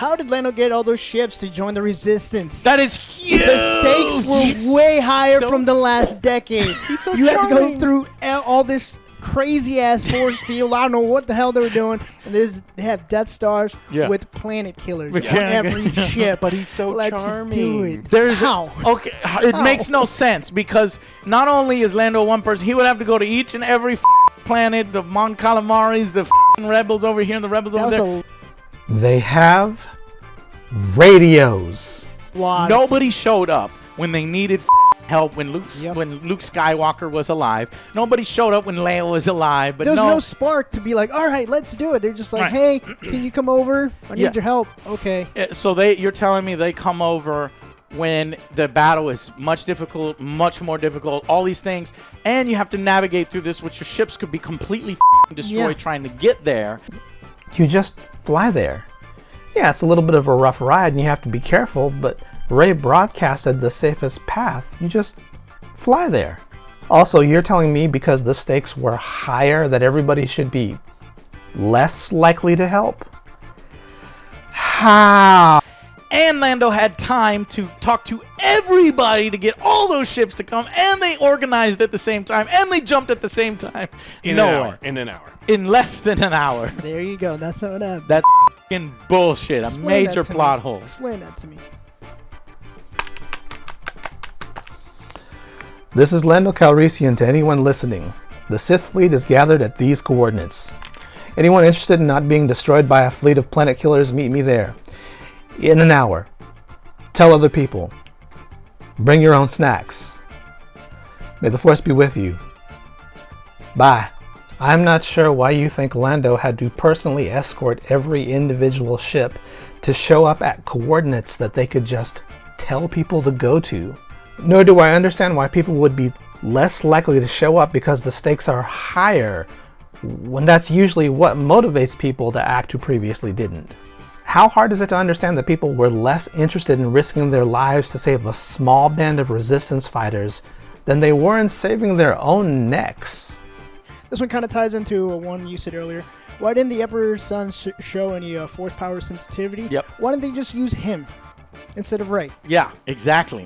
How did Lando get all those ships to join the Resistance? That is huge. The stakes were way higher from the last decade. He's so you had to go charming. through all this crazy ass force field. I don't know what the hell they were doing. And they have Death Stars with planet killers on every ship. But he's so charming. Let's do it. There's How? Okay, it makes no sense because not only is Lando one person, he would have to go to each and every planet, the Mon Calamaris, the rebels over here, and the rebels over there. They have radios. Nobody showed up when they needed help when Luke Skywalker was alive. Nobody showed up when Leia was alive. But there was no spark to be like, all right, let's do it. They're just like, hey, can you come over? I need your help. Okay. So you're telling me they come over when the battle is much more difficult, all these things, and you have to navigate through this, which your ships could be completely destroyed trying to get there. You just fly there. Yeah, it's a little bit of a rough ride and you have to be careful, but Rey broadcasted the safest path. You just fly there. Also, you're telling me because the stakes were higher that everybody should be less likely to help? How? And Lando had time to talk to everybody to get all those ships to come, and they organized at the same time, and they jumped at the same time. In an hour. In less than an hour. There you go. That's how it happened. That's f***ing bullshit. Explain a major plot hole. Explain that to me. This is Lando Calrissian to anyone listening. The Sith fleet is gathered at these coordinates. Anyone interested in not being destroyed by a fleet of planet killers, meet me there. In an hour. Tell other people. Bring your own snacks. May the Force be with you. Bye. I'm not sure why you think Lando had to personally escort every individual ship to show up at coordinates that they could just tell people to go to. Nor do I understand why people would be less likely to show up because the stakes are higher, when that's usually what motivates people to act who previously didn't. How hard is it to understand that people were less interested in risking their lives to save a small band of resistance fighters than they were in saving their own necks? This one kind of ties into one you said earlier. Why didn't the Emperor's son show any force power sensitivity? Yep. Why didn't they just use him instead of Rey? Yeah, exactly.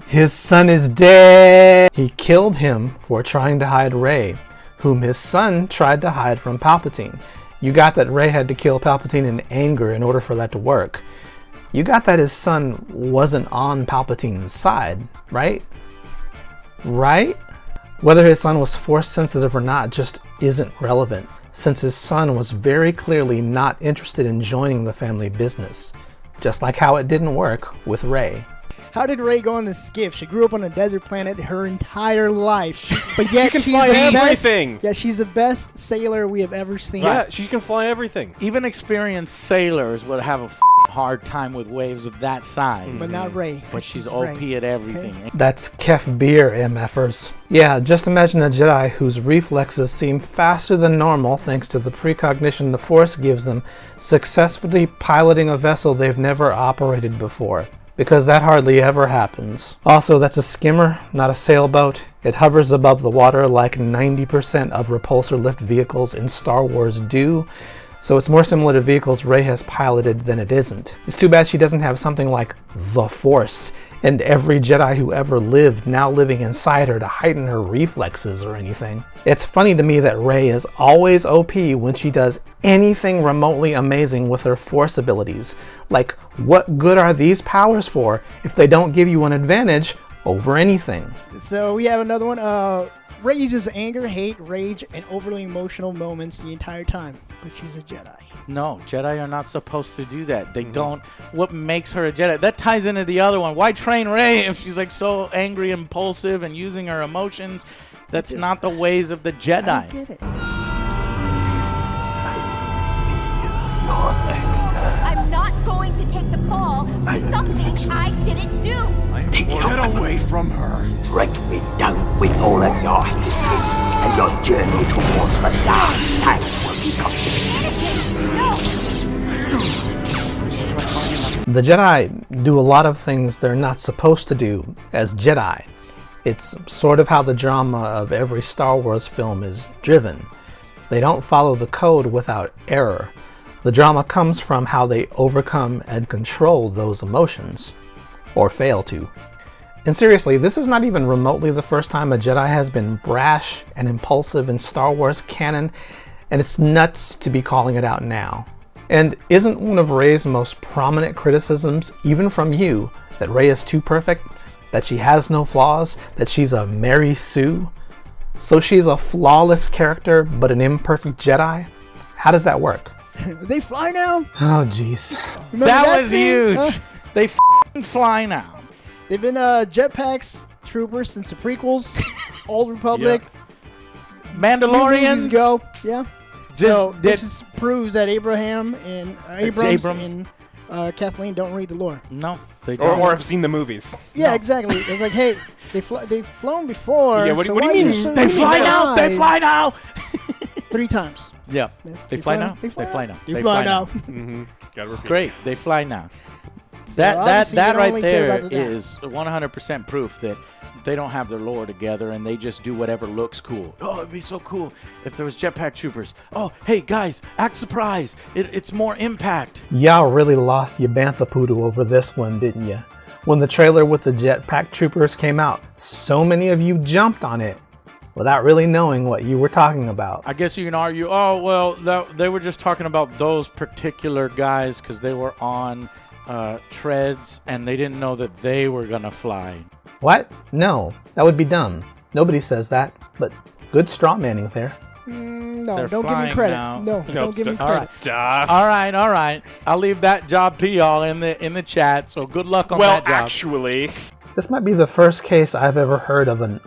His son is dead! He killed him for trying to hide Rey, whom his son tried to hide from Palpatine. You got that Rey had to kill Palpatine in anger in order for that to work. You got that his son wasn't on Palpatine's side, right? Right? Whether his son was force sensitive or not just isn't relevant, since his son was very clearly not interested in joining the family business, just like how it didn't work with Rey. How did Rey go on the skiff? She grew up on a desert planet her entire life, but yet she's everything. Yeah, she's the best sailor we have ever seen. Yeah, she can fly everything. Even experienced sailors would have a hard time with waves of that size. But not Rey. But she's OP at everything. Okay. That's Kef beer, MFers. Yeah, just imagine a Jedi whose reflexes seem faster than normal thanks to the precognition the Force gives them, successfully piloting a vessel they've never operated before. Because that hardly ever happens. Also, that's a skimmer, not a sailboat. It hovers above the water like 90% of repulsor lift vehicles in Star Wars do, so it's more similar to vehicles Rey has piloted than it isn't. It's too bad she doesn't have something like the Force, and every Jedi who ever lived now living inside her to heighten her reflexes or anything. It's funny to me that Rey is always OP when she does anything remotely amazing with her Force abilities. Like, what good are these powers for if they don't give you an advantage over anything? So we have another one. Rey uses anger, hate, rage, and overly emotional moments the entire time, but she's a Jedi. No, Jedi are not supposed to do that. They don't. What makes her a Jedi? That ties into the other one. Why train Rey if she's like so angry, impulsive, and using her emotions? That's not the ways of the Jedi. I get it. I'm not going to take the fall for something I didn't do. Get away from her. Break me down with all of your hatred, and your journey towards the dark side will be complete. No! The Jedi do a lot of things they're not supposed to do as Jedi. It's sort of how the drama of every Star Wars film is driven. They don't follow the code without error. The drama comes from how they overcome and control those emotions, or fail to. And seriously, this is not even remotely the first time a Jedi has been brash and impulsive in Star Wars canon, and it's nuts to be calling it out now. And isn't one of Rey's most prominent criticisms, even from you, that Rey is too perfect, that she has no flaws, that she's a Mary Sue? So she's a flawless character, but an imperfect Jedi? How does that work? They fly now? Oh, jeez. That was huge. They fly now. They've been jetpacks troopers since the prequels, Old Republic. Mandalorians ago. Yeah. So this proves that Abrams and Kathleen don't read the lore. No, they don't. Or have seen the movies. Yeah, no. Exactly. It's like, hey, they've flown before. Yeah, what do you mean? They fly now. They fly now. 3 times. Yeah. They fly now. They fly now. They fly now. Mm-hmm. Gotta repeat. Great. They fly now. So that right there is 100% proof that they don't have their lore together and they just do whatever looks cool. Oh, it'd be so cool if there was jetpack troopers. Oh, hey guys, act surprised. It's more impact. Y'all really lost your bantha poodle over this one, didn't you? When the trailer with the jetpack troopers came out, so many of you jumped on it without really knowing what you were talking about. I guess you can argue, oh, well, they were just talking about those particular guys because they were on treads and they didn't know that they were gonna fly. What? No, that would be dumb. Nobody says that, but good straw manning there. No, They're don't give me credit. now. No, don't give me credit. All right. I'll leave that job to y'all in the chat. So good luck on that job. Well, actually, this might be the first case I've ever heard of an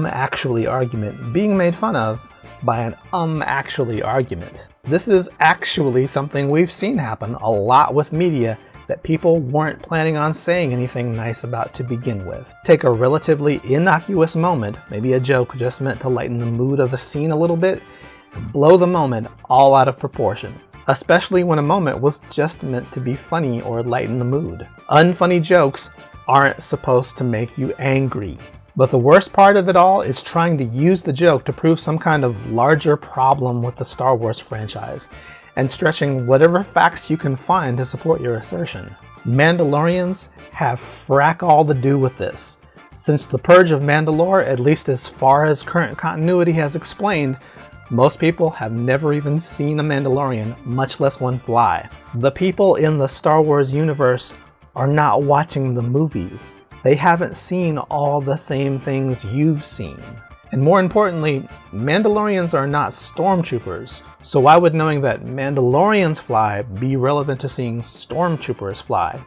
actually argument being made fun of by an actually argument. This is actually something we've seen happen a lot with media that people weren't planning on saying anything nice about to begin with. Take a relatively innocuous moment, maybe a joke just meant to lighten the mood of a scene a little bit, and blow the moment all out of proportion. Especially when a moment was just meant to be funny or lighten the mood. Unfunny jokes aren't supposed to make you angry. But the worst part of it all is trying to use the joke to prove some kind of larger problem with the Star Wars franchise, and stretching whatever facts you can find to support your assertion. Mandalorians have frack all to do with this. Since the purge of Mandalore, at least as far as current continuity has explained, most people have never even seen a Mandalorian, much less one fly. The people in the Star Wars universe are not watching the movies. They haven't seen all the same things you've seen. And more importantly, Mandalorians are not stormtroopers, so why would knowing that Mandalorians fly be relevant to seeing stormtroopers fly?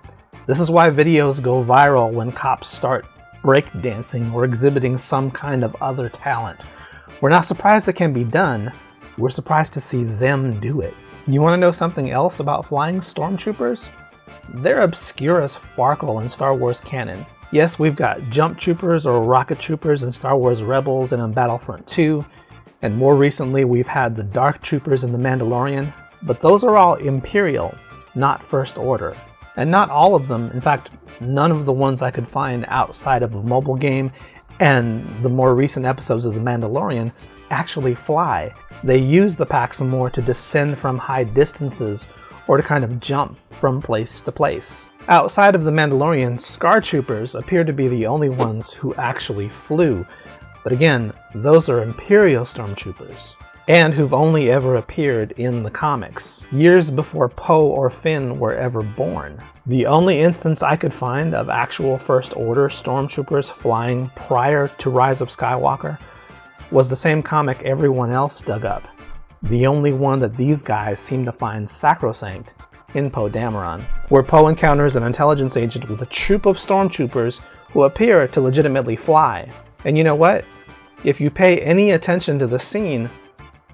This is why videos go viral when cops start breakdancing or exhibiting some kind of other talent. We're not surprised it can be done, we're surprised to see them do it. You want to know something else about flying stormtroopers? They're obscure as Farkle in Star Wars canon. Yes, we've got jump troopers or rocket troopers in Star Wars Rebels and in Battlefront 2, and more recently we've had the Dark Troopers in The Mandalorian, but those are all Imperial, not First Order. And not all of them, in fact, none of the ones I could find outside of the mobile game and the more recent episodes of The Mandalorian actually fly. They use the Paximor to descend from high distances or to kind of jump from place to place. Outside of The Mandalorian, Scar Troopers appear to be the only ones who actually flew, but again, those are Imperial Stormtroopers, and who've only ever appeared in the comics, years before Poe or Finn were ever born. The only instance I could find of actual First Order Stormtroopers flying prior to Rise of Skywalker was the same comic everyone else dug up, the only one that these guys seem to find sacrosanct, in Poe Dameron, where Poe encounters an intelligence agent with a troop of stormtroopers who appear to legitimately fly. And you know what? If you pay any attention to the scene,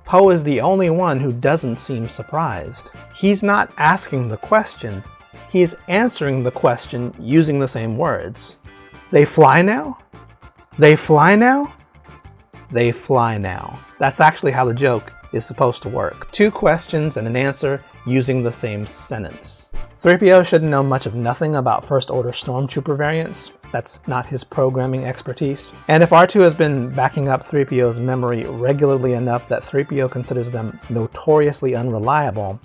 Poe is the only one who doesn't seem surprised. He's not asking the question, he's answering the question using the same words. They fly now? They fly now? They fly now. That's actually how the joke is supposed to work. 2 questions and an answer using the same sentence. 3PO shouldn't know much of nothing about First Order Stormtrooper variants. That's not his programming expertise. And if R2 has been backing up 3PO's memory regularly enough that 3PO considers them notoriously unreliable,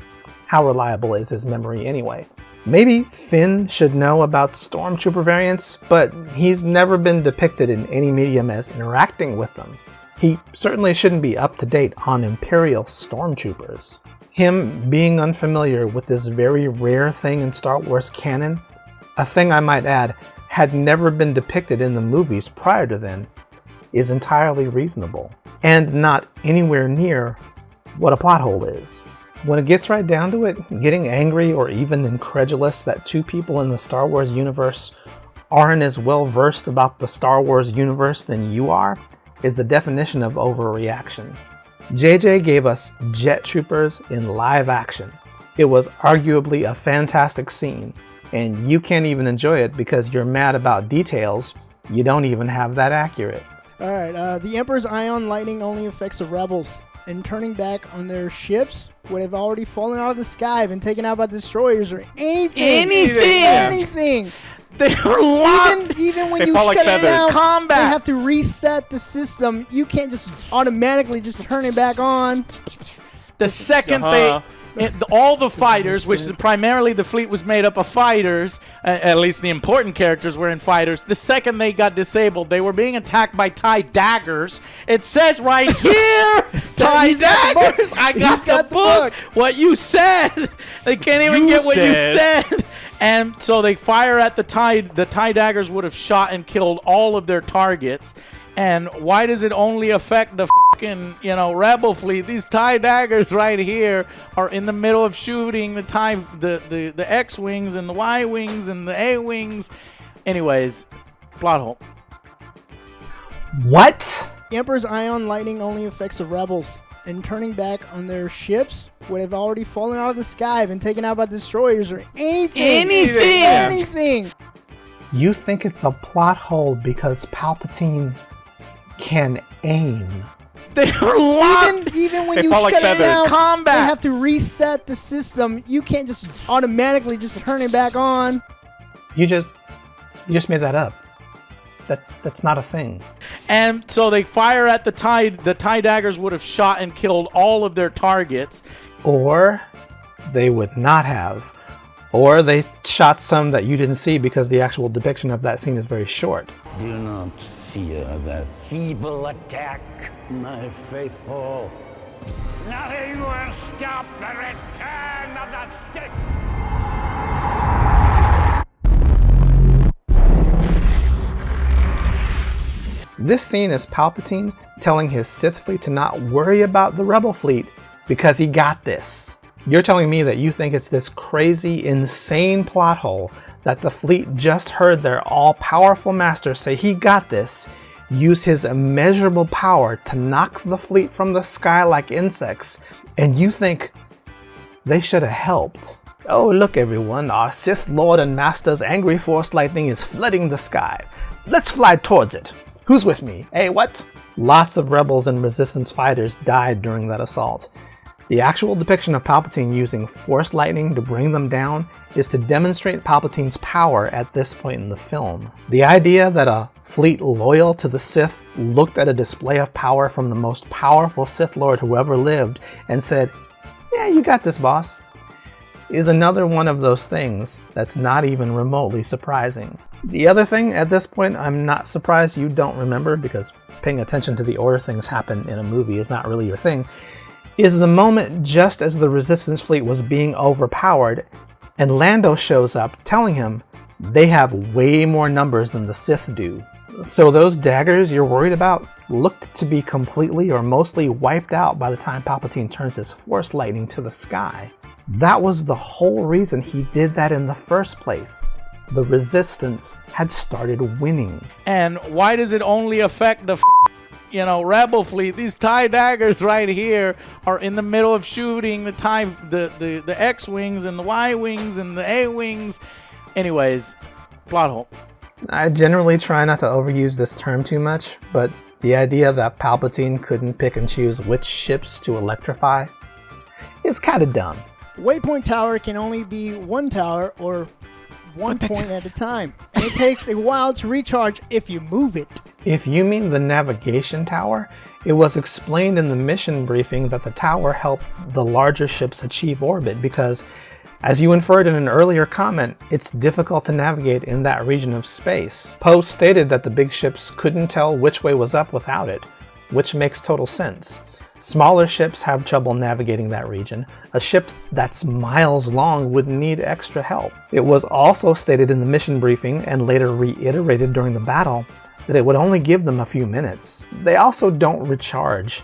How reliable is his memory anyway? Maybe Finn should know about stormtrooper variants, but he's never been depicted in any medium as interacting with them. He certainly shouldn't be up to date on Imperial stormtroopers. Him being unfamiliar with this very rare thing in Star Wars canon, a thing I might add had never been depicted in the movies prior to then, is entirely reasonable, and not anywhere near what a plot hole is. When it gets right down to it, getting angry or even incredulous that two people in the Star Wars universe aren't as well versed about the Star Wars universe than you are is the definition of overreaction. JJ gave us Jet Troopers in live action. It was arguably a fantastic scene, and you can't even enjoy it because you're mad about details you don't even have that accurate. Alright, the Emperor's ion lightning only affects the rebels, and turning back on their ships would have already fallen out of the sky, been taken out by destroyers or anything. They are locked. Even when They you fall shut like it feathers. down, Combat. they have to reset the system. You can't just automatically just turn it back on. The second Uh-huh. all the fighters, which primarily the fleet was made up of fighters, at least the important characters were in fighters. The second they got disabled, they were being attacked by TIE daggers. It says right here, TIE daggers. I got the book. What you said. They can't even get what you said. And so they fire at the TIE. The TIE daggers would have shot and killed all of their targets. And why does it only affect the fucking, rebel fleet? These TIE daggers right here are in the middle of shooting the TIE, the X-wings and the Y-wings and the A-wings. Anyways, plot hole. What? The Emperor's ion lightning only affects the rebels, and turning back on their ships would have already fallen out of the sky, been taken out by destroyers or anything. You think it's a plot hole because Palpatine can aim? They are locked. Even when They you fall like shut it feathers. down, Combat. they have to reset the system. You can't just automatically just turn it back on. You just made that up. That's not a thing. And so they fire at the TIE. The TIE daggers would have shot and killed all of their targets. Or they would not have. Or they shot some that you didn't see because the actual depiction of that scene is very short. Do not fear their feeble attack, my faithful. Nothing will stop the return of the Sith! This scene is Palpatine telling his Sith fleet to not worry about the Rebel fleet because he got this. You're telling me that you think it's this crazy, insane plot hole that the fleet just heard their all-powerful master say he got this, use his immeasurable power to knock the fleet from the sky like insects, and you think they should have helped. Oh, look everyone, our Sith Lord and Master's angry force lightning is flooding the sky. Let's fly towards it. Who's with me? Hey, what? Lots of rebels and resistance fighters died during that assault. The actual depiction of Palpatine using force lightning to bring them down is to demonstrate Palpatine's power at this point in the film. The idea that a fleet loyal to the Sith looked at a display of power from the most powerful Sith Lord who ever lived and said, "Yeah, you got this, boss," is another one of those things that's not even remotely surprising. The other thing at this point I'm not surprised you don't remember, because paying attention to the order things happen in a movie is not really your thing, is the moment just as the Resistance fleet was being overpowered and Lando shows up telling him they have way more numbers than the Sith do. So those daggers you're worried about looked to be completely or mostly wiped out by the time Palpatine turns his force lightning to the sky. That was the whole reason he did that in the first place. The Resistance had started winning. And why does it only affect the rebel fleet? These TIE daggers right here are in the middle of shooting the TIE, the X-wings and the Y-wings and the A-wings. Anyways, plot hole. I generally try not to overuse this term too much, but the idea that Palpatine couldn't pick and choose which ships to electrify is kind of dumb. Waypoint tower can only be one tower or one point at a time, and it takes a while to recharge if you move it. If you mean the navigation tower, It was explained in the mission briefing that the tower helped the larger ships achieve orbit because, as you inferred in an earlier comment, it's difficult to navigate in that region of space. Poe stated that the big ships couldn't tell which way was up without it, which makes total sense. Smaller ships have trouble navigating that region. A ship that's miles long would need extra help. It was also stated in the mission briefing, and later reiterated during the battle, that it would only give them a few minutes. They also don't recharge.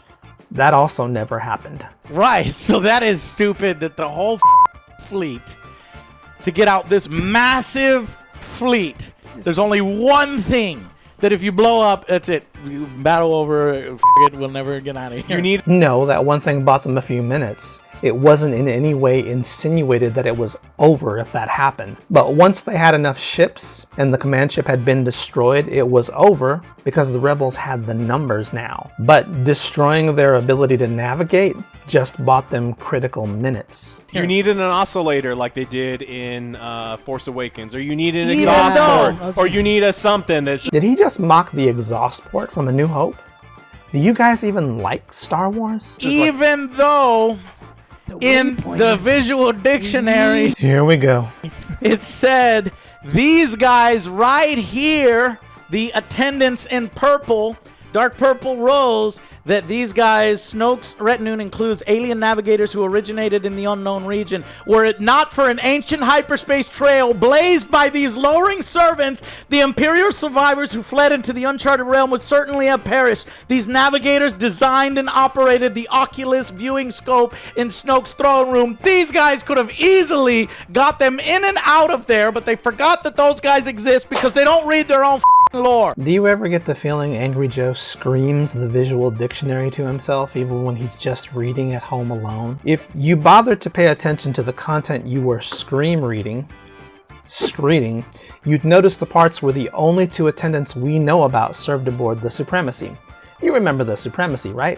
That also never happened. Right, so that is stupid that the whole fleet, to get out this massive fleet, there's only one thing that if you blow up, that's it. You battle over, it, we'll never get out of here. No, that one thing bought them a few minutes. It wasn't in any way insinuated that it was over if that happened. But once they had enough ships and the command ship had been destroyed, it was over because the rebels had the numbers now. But destroying their ability to navigate just bought them critical minutes. You needed an oscillator like they did in Force Awakens, or you need an exhaust port, or you need a something that's... Did he just mock the exhaust port from A New Hope? Do you guys even like Star Wars? Even though in the visual dictionary, here we go. It said these guys right here, the attendants in purple, dark purple rows, that these guys, Snoke's retinue includes alien navigators who originated in the unknown region. Were it not for an ancient hyperspace trail blazed by these lowering servants, the Imperial survivors who fled into the uncharted realm would certainly have perished. These navigators designed and operated the Oculus viewing scope in Snoke's throne room. These guys could have easily got them in and out of there, but they forgot that those guys exist because they don't read their own lore. Do you ever get the feeling Angry Joe screams the visual dictionary to himself even when he's just reading at home alone? If you bothered to pay attention to the content you were screaming, you'd notice the parts where the only two attendants we know about served aboard the Supremacy. You remember the Supremacy, right?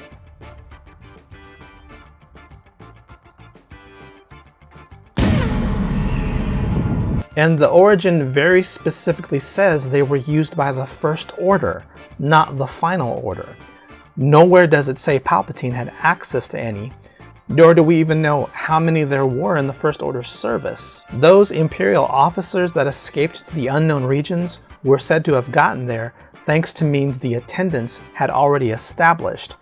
And the origin very specifically says they were used by the First Order, not the Final Order. Nowhere does it say Palpatine had access to any, nor do we even know how many there were in the First Order service. Those Imperial officers that escaped to the unknown regions were said to have gotten there thanks to means the attendants had already established,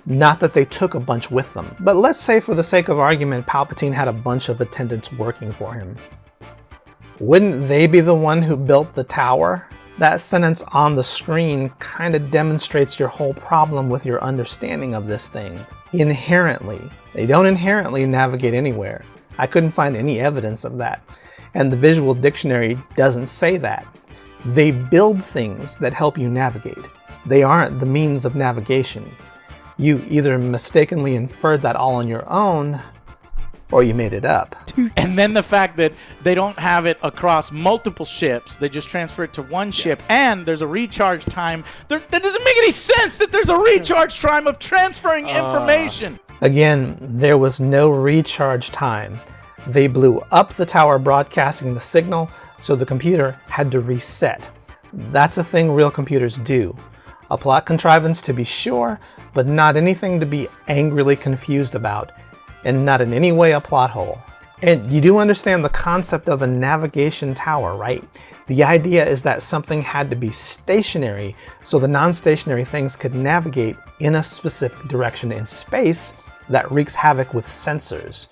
not that they took a bunch with them. But let's say for the sake of argument Palpatine had a bunch of attendants working for him. Wouldn't they be the one who built the tower? That sentence on the screen kind of demonstrates your whole problem with your understanding of this thing. Inherently. They don't inherently navigate anywhere. I couldn't find any evidence of that. And the visual dictionary doesn't say that. They build things that help you navigate. They aren't the means of navigation. You either mistakenly inferred that all on your own, or you made it up. And then the fact that they don't have it across multiple ships, they just transfer it to one ship, and there's a recharge time. That doesn't make any sense that there's a recharge time of transferring information. Again, there was no recharge time. They blew up the tower broadcasting the signal, so the computer had to reset. That's a thing real computers do. A plot contrivance to be sure, but not anything to be angrily confused about, and not in any way a plot hole. And you do understand the concept of a navigation tower, right? The idea is that something had to be stationary so the non-stationary things could navigate in a specific direction in space that wreaks havoc with sensors.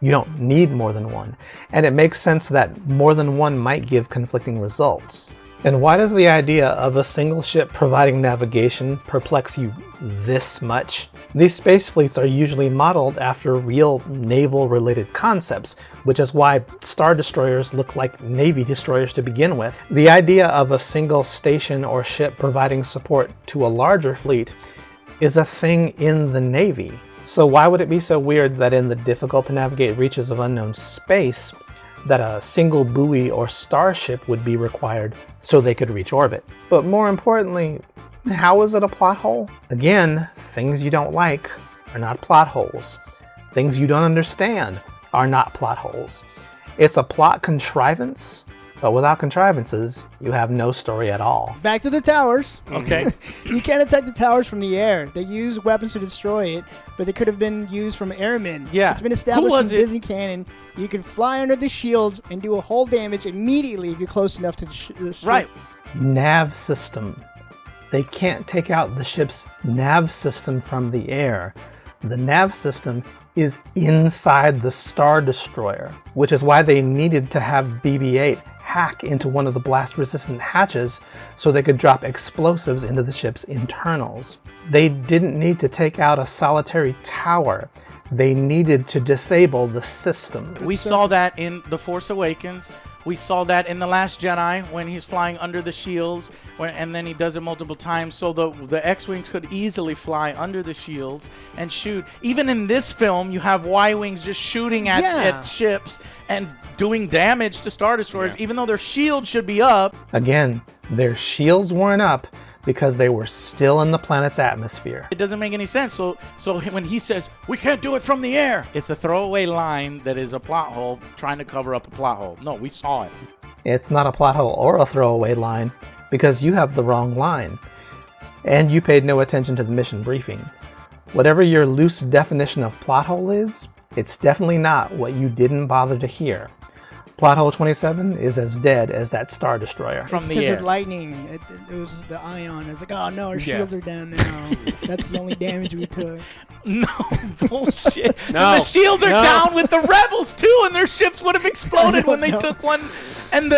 You don't need more than one, and it makes sense that more than one might give conflicting results. And why does the idea of a single ship providing navigation perplex you this much? These space fleets are usually modeled after real naval-related concepts, which is why Star Destroyers look like Navy destroyers to begin with. The idea of a single station or ship providing support to a larger fleet is a thing in the Navy. So why would it be so weird that in the difficult-to-navigate reaches of unknown space, that a single buoy or starship would be required so they could reach orbit? But more importantly, how is it a plot hole? Again, things you don't like are not plot holes. Things you don't understand are not plot holes. It's a plot contrivance But without contrivances, you have no story at all. Back to the towers. Okay. You can't attack the towers from the air. They use weapons to destroy it, but they could have been used from airmen. Yeah. It's been established in Disney canon. You can fly under the shields and do a whole damage immediately if you're close enough to the ship. Right. Nav system. They can't take out the ship's nav system from the air. The nav system is inside the Star Destroyer, which is why they needed to have BB-8 hack into one of the blast-resistant hatches so they could drop explosives into the ship's internals. They didn't need to take out a solitary tower. They needed to disable the system. We saw that in The Force Awakens. We saw that in The Last Jedi when he's flying under the shields, and then he does it multiple times. So the X-Wings could easily fly under the shields and shoot. Even in this film, you have Y-Wings just shooting at ships and doing damage to Star Destroyers, even though their shield should be up. Again, their shields weren't up because they were still in the planet's atmosphere. It doesn't make any sense. So when he says, we can't do it from the air, it's a throwaway line that is a plot hole trying to cover up a plot hole. No, we saw it. It's not a plot hole or a throwaway line because you have the wrong line. And you paid no attention to the mission briefing. Whatever your loose definition of plot hole is, it's definitely not what you didn't bother to hear. Plot hole 27 is as dead as that Star Destroyer. It's because of lightning. It was the ion. It's like, oh no, our shields are down now. That's the only damage we took. No, bullshit. No. The shields are down with the rebels too, and their ships would have exploded when they took one. And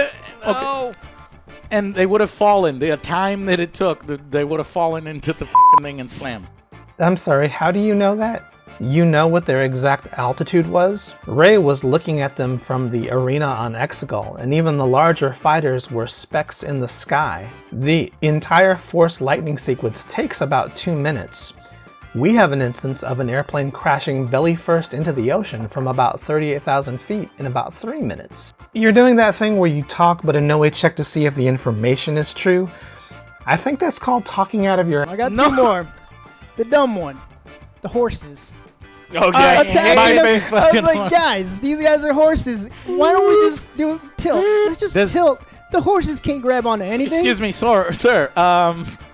and they would have fallen. The time that it took, they would have fallen into the thing and slammed. I'm sorry, how do you know that? You know what their exact altitude was? Rey was looking at them from the arena on Exegol, and even the larger fighters were specks in the sky. The entire Force lightning sequence takes about 2 minutes. We have an instance of an airplane crashing belly first into the ocean from about 38,000 feet in about 3 minutes. You're doing that thing where you talk but in no way check to see if the information is true. I think that's called talking out of your... I got two more. The dumb one. The horses. Okay. I was like, guys, these guys are horses. Why don't we just do tilt? Let's just tilt. The horses can't grab onto anything. Excuse me, sir.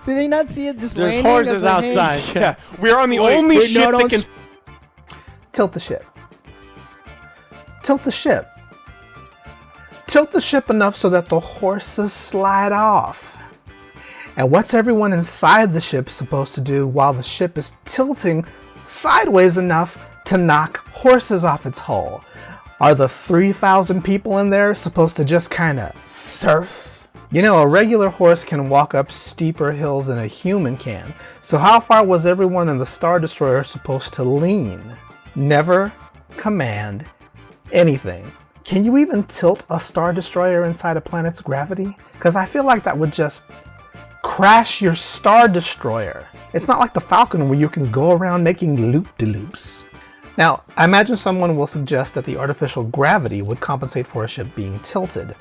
Did they not see it just there's landing? Horses outside. Hey. Yeah, we're on the only ship that can... Tilt the ship. Tilt the ship. Tilt the ship enough so that the horses slide off. And what's everyone inside the ship supposed to do while the ship is tilting sideways enough to knock horses off its hull? Are the 3,000 people in there supposed to just kind of surf? You know, a regular horse can walk up steeper hills than a human can. So how far was everyone in the Star Destroyer supposed to lean? Never command anything. Can you even tilt a Star Destroyer inside a planet's gravity? Because I feel like that would just crash your Star Destroyer. It's not like the Falcon where you can go around making loop-de-loops. Now, I imagine someone will suggest that the artificial gravity would compensate for a ship being tilted,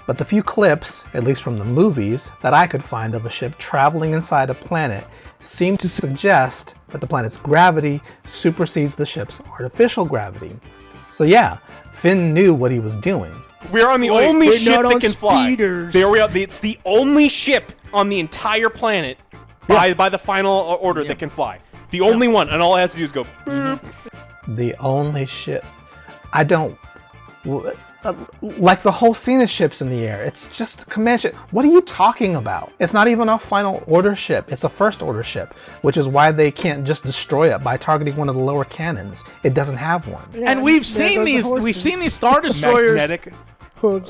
but the few clips, at least from the movies, that I could find of a ship traveling inside a planet seem to suggest that the planet's gravity supersedes the ship's artificial gravity. So yeah, Finn knew what he was doing. We're on the only ship that can fly. There we are. It's the only ship on the entire planet by the final order that can fly. The only one, and all it has to do is go boop. The only ship. I don't... like the whole scene of ships in the air. It's just a command ship. What are you talking about? It's not even a final order ship. It's a first order ship, which is why they can't just destroy it by targeting one of the lower cannons. It doesn't have one. Yeah, and we've seen these Star Destroyers. Magnetic.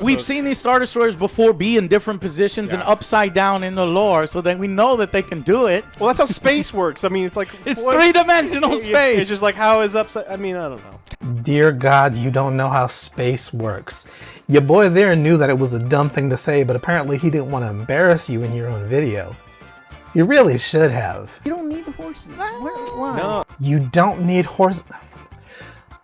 We've seen these Star Destroyers before be in different positions and upside down in the lore, so then we know that they can do it. Well, that's how space works. I mean, it's like... It's three-dimensional space. It's just like, how is upside... I mean, I don't know. Dear God, you don't know how space works. Your boy there knew that it was a dumb thing to say, but apparently he didn't want to embarrass you in your own video. You really should have. You don't need the horses. Why? No. You don't need horses.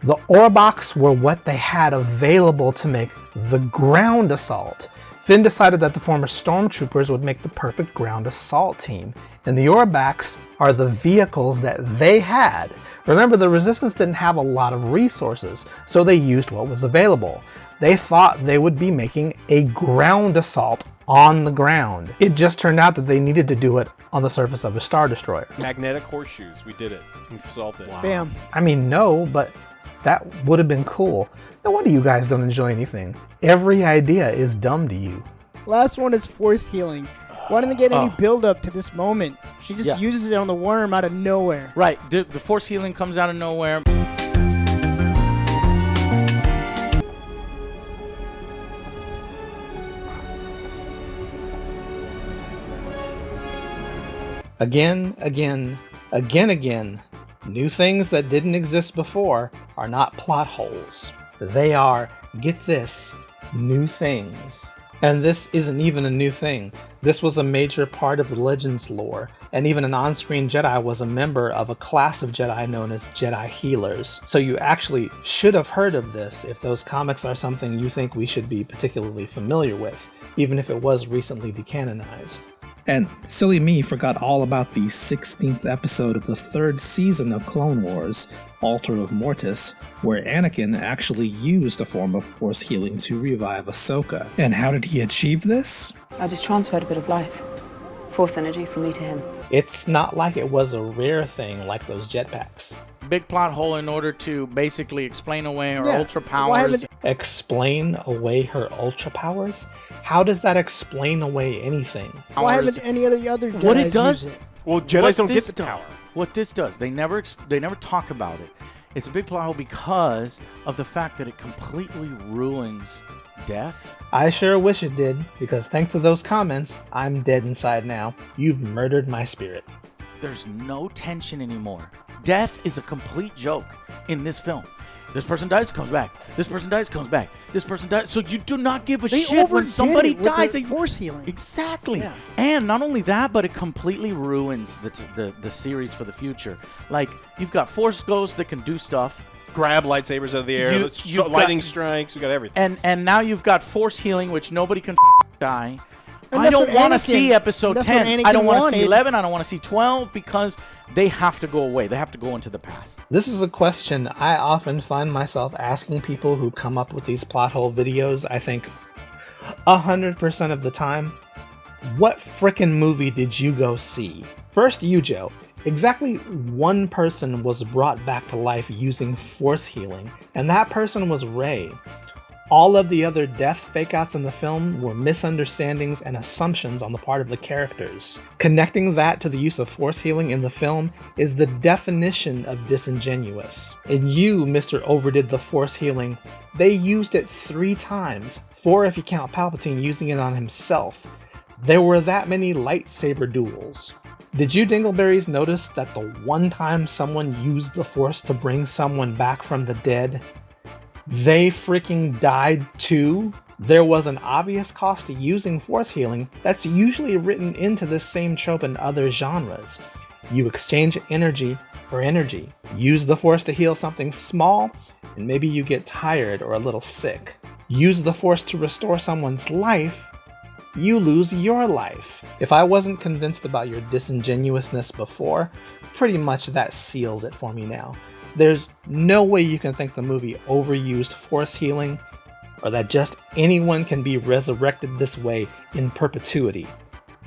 The Orboks were what they had available to make the ground assault. Finn decided that the former stormtroopers would make the perfect ground assault team, and the Orboks are the vehicles that they had. Remember, the Resistance didn't have a lot of resources, so they used what was available. They thought they would be making a ground assault on the ground. It just turned out that they needed to do it on the surface of a Star Destroyer. Magnetic horseshoes. We did it. We solved it. Wow. Bam. I mean, no, but that would have been cool. No wonder you guys don't enjoy anything. Every idea is dumb to you. Last one is force healing. Why didn't they get any build up to this moment? She just uses it on the worm out of nowhere. Right. The force healing comes out of nowhere. Again. New things that didn't exist before are not plot holes. They are, get this, new things. And this isn't even a new thing. This was a major part of the Legends lore, and even an on-screen Jedi was a member of a class of Jedi known as Jedi Healers. So you actually should have heard of this if those comics are something you think we should be particularly familiar with, even if it was recently decanonized. And silly me forgot all about the 16th episode of the 3rd season of Clone Wars, Altar of Mortis, where Anakin actually used a form of force healing to revive Ahsoka. And how did he achieve this? I just transferred a bit of life. Force energy from me to him. It's not like it was a rare thing like those jetpacks. Big plot hole in order to basically explain away her ultra powers. Explain away her ultra powers? How does that explain away anything? Why haven't any of the other Jedi's What it does? used it? Well, Jedis don't get the power. What this does, they never talk about it. It's a big plot hole because of the fact that it completely ruins death. I sure wish it did, because thanks to those comments, I'm dead inside now. You've murdered my spirit. There's no tension anymore. Death is a complete joke in this film. This person dies, comes back. This person dies, comes back. This person dies. So you do not give a shit when somebody dies. They force healing. Exactly. Yeah. And not only that, but it completely ruins the series for the future. Like, you've got Force Ghosts that can do stuff. Grab lightsabers out of the air, lightning strikes, we got everything. And now you've got Force healing, which nobody can die. I don't want to see episode 10. I don't want to see 11. I don't want to see 12 because they have to go away. They have to go into the past. This is a question I often find myself asking people who come up with these plot hole videos. I think 100% of the time, what frickin' movie did you go see? First, you, Joe. Exactly one person was brought back to life using force healing, and that person was Rey. All of the other death fakeouts in the film were misunderstandings and assumptions on the part of the characters. Connecting that to the use of force healing in the film is the definition of disingenuous. And you, Mr. Overdid the force healing, they used it 3 times, 4 if you count Palpatine using it on himself. There were that many lightsaber duels. Did you Dingleberries notice that the one time someone used the force to bring someone back from the dead, they freaking died too? There was an obvious cost to using force healing that's usually written into this same trope in other genres. You exchange energy for energy. Use the force to heal something small, and maybe you get tired or a little sick. Use the force to restore someone's life, you lose your life. If I wasn't convinced about your disingenuousness before, pretty much that seals it for me now. There's no way you can think the movie overused force healing, or that just anyone can be resurrected this way in perpetuity,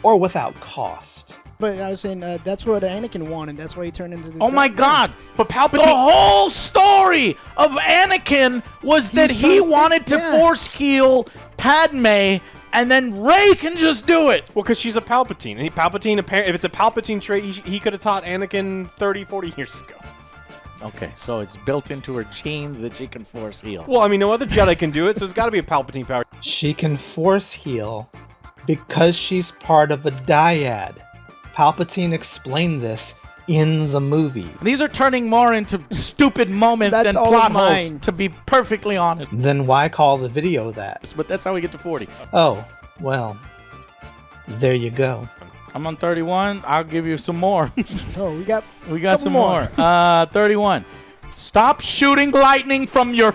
or without cost. But I was saying that's what Anakin wanted. That's why he turned into the... Oh my God! But Palpatine... The whole story of Anakin was that he wanted to force heal Padme, and then Rey can just do it. Well, because she's a Palpatine. And Palpatine, if it's a Palpatine trait, he could have taught Anakin 30, 40 years ago. Okay, so it's built into her genes that she can force heal. Well, I mean, no other Jedi can do it, so it's got to be a Palpatine power. She can force heal because she's part of a dyad. Palpatine explained this in the movie. These are turning more into stupid moments than plot holes, to be perfectly honest. Then why call the video that? But that's how we get to 40. Oh, well, there you go. I'm on 31. I'll give you some more. Oh, we got some more. 31. Stop shooting lightning from your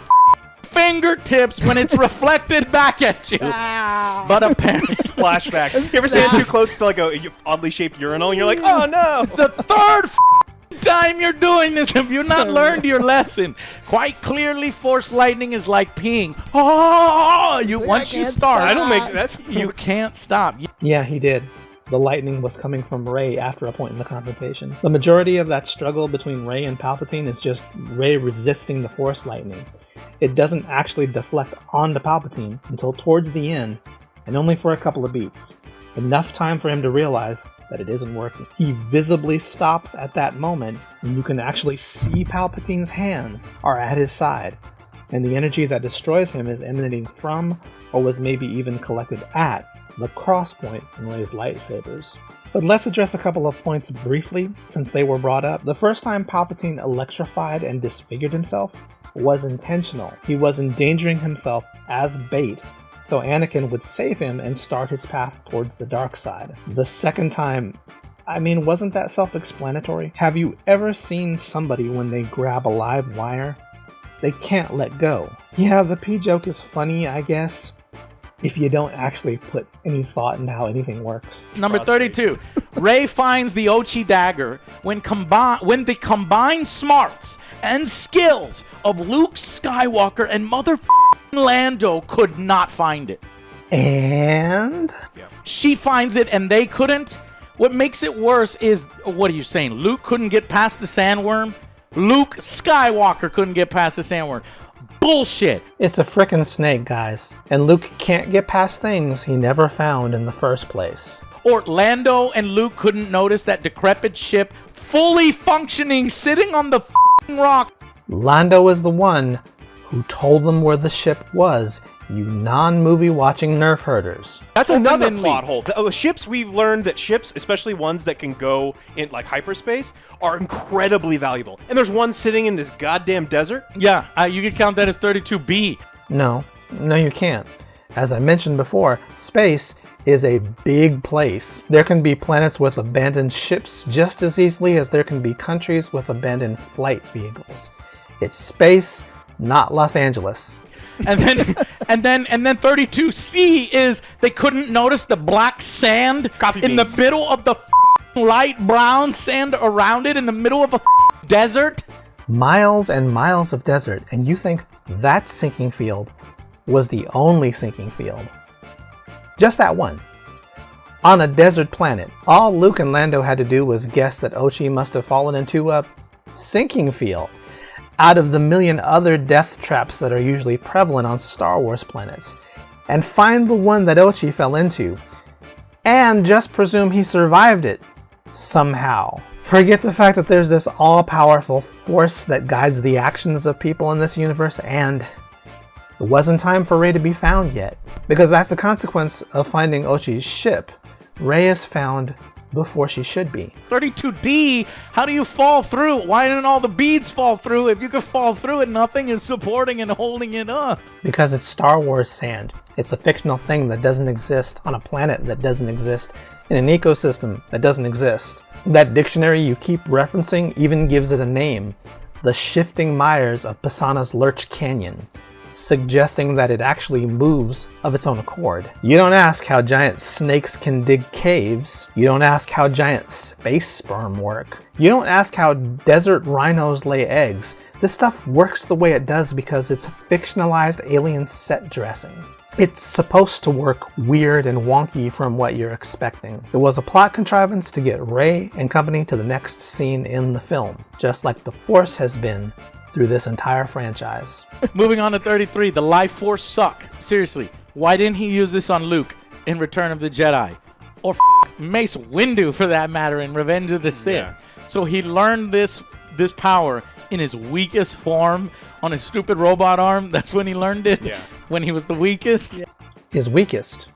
fingertips when it's reflected back at you. But apparently, splashback. You ever stand too close to like a oddly shaped urinal and you're like, oh no! The third time you're doing this, have you not learned your lesson? Quite clearly, Force lightning is like peeing. Oh, once you start, I don't make that. You can't stop. Yeah, he did. The lightning was coming from Rey after a point in the confrontation. The majority of that struggle between Rey and Palpatine is just Rey resisting the Force lightning. It doesn't actually deflect onto Palpatine until towards the end, and only for a couple of beats. Enough time for him to realize that it isn't working. He visibly stops at that moment, and you can actually see Palpatine's hands are at his side, and the energy that destroys him is emanating from, or was maybe even collected at, the crosspoint in Rey's lightsabers. But let's address a couple of points briefly, since they were brought up. The first time Palpatine electrified and disfigured himself was intentional. He was endangering himself as bait, so Anakin would save him and start his path towards the dark side. The second time, wasn't that self-explanatory? Have you ever seen somebody when they grab a live wire? They can't let go. Yeah, the P joke is funny, I guess, if you don't actually put any thought into how anything works. Number 32. Rey finds the Ochi dagger when the combined smarts and skills of Luke Skywalker and motherfucking Lando could not find it. And? She finds it and they couldn't. What makes it worse is, what are you saying? Luke couldn't get past the sandworm? Luke Skywalker couldn't get past the sandworm. Bullshit. It's a frickin' snake, guys. And Luke can't get past things he never found in the first place. Or Lando and Luke couldn't notice that decrepit ship fully functioning sitting on the f***ing rock. Lando is the one who told them where the ship was, you non-movie watching nerf herders. That's another plot hole. The ships, we've learned that ships, especially ones that can go in like hyperspace, are incredibly valuable. And there's one sitting in this goddamn desert. Yeah, you can count that as 32B. No, you can't. As I mentioned before, space is a big place. There can be planets with abandoned ships just as easily as there can be countries with abandoned flight vehicles. It's space, not Los Angeles. And then 32C is they couldn't notice the black sand in the middle of the light brown sand around it in the middle of a desert. Miles and miles of desert, and you think that sinking field was the only sinking field. Just that one. On a desert planet, all Luke and Lando had to do was guess that Ochi must have fallen into a sinking field out of the million other death traps that are usually prevalent on Star Wars planets, and find the one that Ochi fell into, and just presume he survived it somehow. Forget the fact that there's this all-powerful force that guides the actions of people in this universe, and it wasn't time for Rey to be found yet, because that's the consequence of finding Ochi's ship. Rey is found before she should be. 32D, how do you fall through? Why didn't all the beads fall through? If you could fall through it, nothing is supporting and holding it up. Because it's Star Wars sand. It's a fictional thing that doesn't exist on a planet that doesn't exist in an ecosystem that doesn't exist. That dictionary you keep referencing even gives it a name, the Shifting Mires of Pisana's Lurch Canyon, suggesting that it actually moves of its own accord. You don't ask how giant snakes can dig caves. You don't ask how giant space sperm work. You don't ask how desert rhinos lay eggs. This stuff works the way it does because it's fictionalized alien set dressing. It's supposed to work weird and wonky from what you're expecting. It was a plot contrivance to get Rey and company to the next scene in the film, just like the Force has been through this entire franchise. Moving on to 33, the life force suck. Seriously, why didn't he use this on Luke in Return of the Jedi? Or Mace Windu, for that matter, in Revenge of the Sith. Yeah. So he learned this power in his weakest form on his stupid robot arm. That's when he learned it? Yes. When he was the weakest? Yeah. His weakest.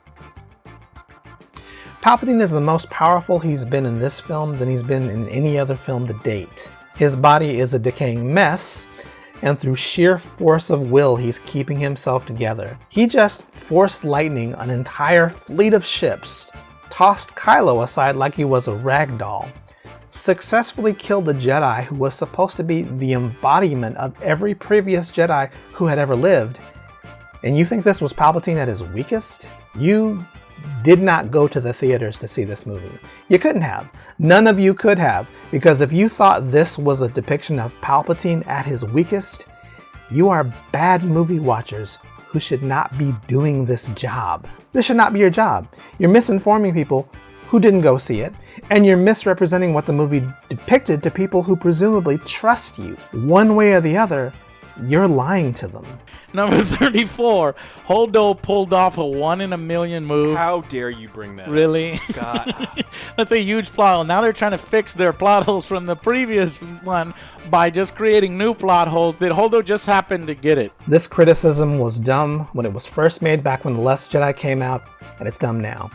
Palpatine is the most powerful he's been in this film than he's been in any other film to date. His body is a decaying mess, and through sheer force of will, he's keeping himself together. He just forced lightning an entire fleet of ships, tossed Kylo aside like he was a rag doll, successfully killed a Jedi who was supposed to be the embodiment of every previous Jedi who had ever lived. And you think this was Palpatine at his weakest? You did not go to the theaters to see this movie. You couldn't have. None of you could have, because if you thought this was a depiction of Palpatine at his weakest, you are bad movie watchers who should not be doing this job. This should not be your job. You're misinforming people who didn't go see it, and you're misrepresenting what the movie depicted to people who presumably trust you. One way or the other, you're lying to them. Number 34, Holdo pulled off a 1 in a million move. How dare you bring that Really? up? God. That's a huge plot hole. Now they're trying to fix their plot holes from the previous one by just creating new plot holes that Holdo just happened to get it. This criticism was dumb when it was first made back when The Last Jedi came out, and it's dumb now.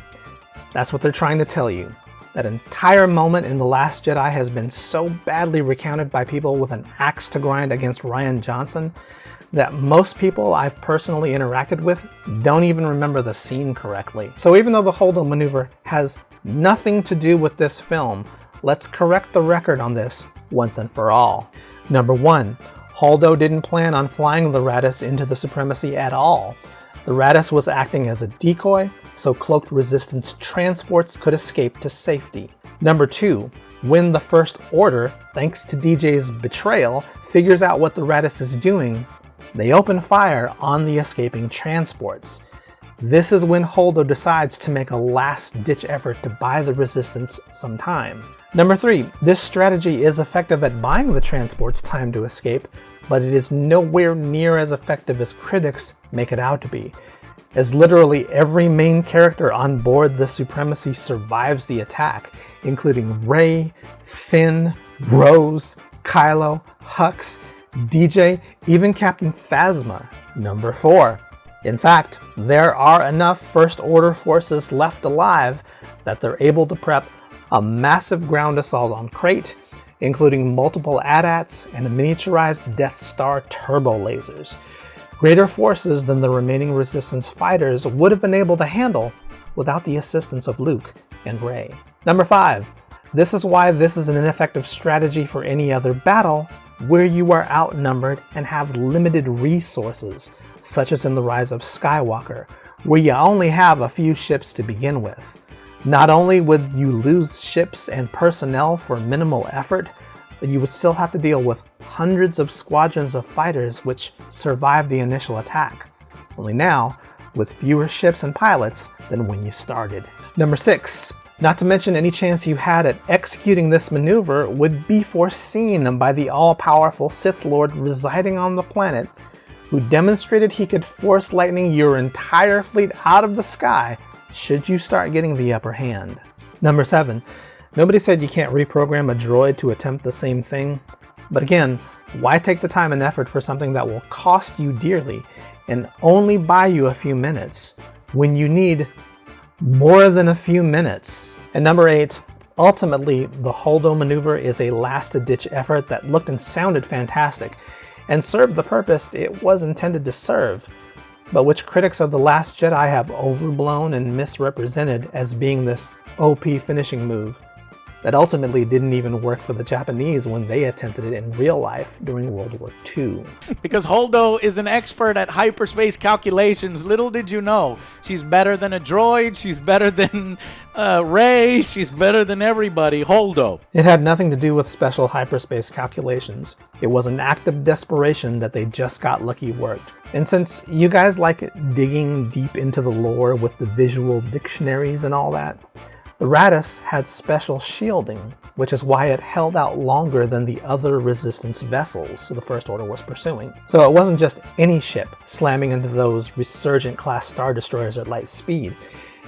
That's what they're trying to tell you. That entire moment in The Last Jedi has been so badly recounted by people with an axe to grind against Rian Johnson that most people I've personally interacted with don't even remember the scene correctly. So even though the Holdo maneuver has nothing to do with this film, let's correct the record on this once and for all. Number 1, Holdo didn't plan on flying the Raddus into the Supremacy at all. The Raddus was acting as a decoy, so cloaked resistance transports could escape to safety. Number 2, when the First Order, thanks to DJ's betrayal, figures out what the Raddus is doing, they open fire on the escaping transports. This is when Holdo decides to make a last-ditch effort to buy the Resistance some time. Number 3, this strategy is effective at buying the transports time to escape, but it is nowhere near as effective as critics make it out to be, as literally every main character on board the Supremacy survives the attack, including Rey, Finn, Rose, Kylo, Hux, DJ, even Captain Phasma. Number 4, in fact, there are enough First Order forces left alive that they're able to prep a massive ground assault on Crate, including multiple AT-ATs and miniaturized Death Star turbo lasers. Greater forces than the remaining Resistance fighters would have been able to handle without the assistance of Luke and Rey. Number 5, this is why this is an ineffective strategy for any other battle where you are outnumbered and have limited resources, such as in The Rise of Skywalker, where you only have a few ships to begin with. Not only would you lose ships and personnel for minimal effort, but you would still have to deal with hundreds of squadrons of fighters which survived the initial attack, only now with fewer ships and pilots than when you started. Number 6, not to mention any chance you had at executing this maneuver would be foreseen by the all-powerful Sith Lord residing on the planet, who demonstrated he could force lightning your entire fleet out of the sky should you start getting the upper hand. Number 7, nobody said you can't reprogram a droid to attempt the same thing, but again, why take the time and effort for something that will cost you dearly and only buy you a few minutes when you need more than a few minutes? And number 8, ultimately, the Holdo maneuver is a last-ditch effort that looked and sounded fantastic and served the purpose it was intended to serve, but which critics of The Last Jedi have overblown and misrepresented as being this OP finishing move that ultimately didn't even work for the Japanese when they attempted it in real life during World War II. Because Holdo is an expert at hyperspace calculations. Little did you know. She's better than a droid. She's better than Rey. She's better than everybody. Holdo. It had nothing to do with special hyperspace calculations. It was an act of desperation that they just got lucky worked. And since you guys like digging deep into the lore with the visual dictionaries and all that, the Raddus had special shielding, which is why it held out longer than the other Resistance vessels the First Order was pursuing. So it wasn't just any ship slamming into those Resurgent-class Star Destroyers at light speed.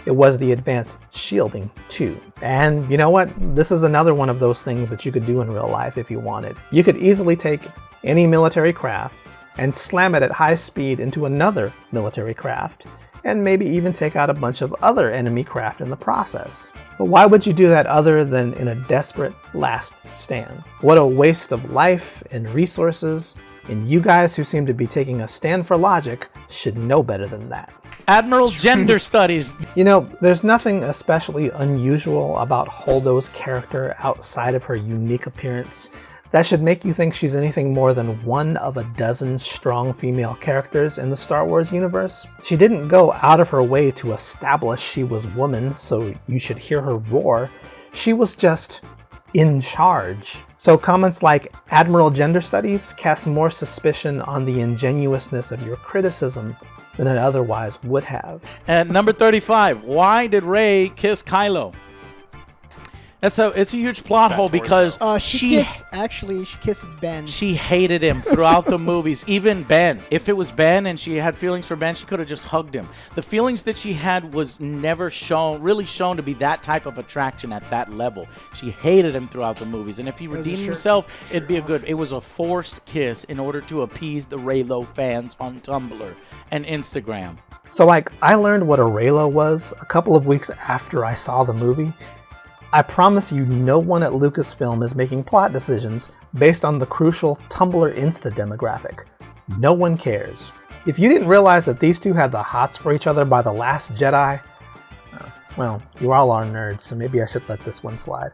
It was the advanced shielding, too. And you know what? This is another one of those things that you could do in real life if you wanted. You could easily take any military craft and slam it at high speed into another military craft, and maybe even take out a bunch of other enemy craft in the process. But why would you do that other than in a desperate last stand? What a waste of life and resources, and you guys who seem to be taking a stand for logic should know better than that. Admiral's gender studies. You know, there's nothing especially unusual about Holdo's character outside of her unique appearance That should make you think she's anything more than one of a dozen strong female characters in the Star Wars universe. She didn't go out of her way to establish she was woman, so you should hear her roar. She was just in charge. So comments like Admiral Gender Studies cast more suspicion on the ingenuousness of your criticism than it otherwise would have. At number 35, why did Rey kiss Kylo? It's a huge plot hole because she kissed Ben. She hated him throughout the movies. Even Ben. If it was Ben and she had feelings for Ben, she could have just hugged him. The feelings that she had was never really shown to be that type of attraction at that level. She hated him throughout the movies. And if he redeemed himself, it'd be it was a forced kiss in order to appease the Reylo fans on Tumblr and Instagram. So I learned what a Reylo was a couple of weeks after I saw the movie. I promise you no one at Lucasfilm is making plot decisions based on the crucial Tumblr Insta demographic. No one cares. If you didn't realize that these two had the hots for each other by The Last Jedi, well, you all are nerds, so maybe I should let this one slide.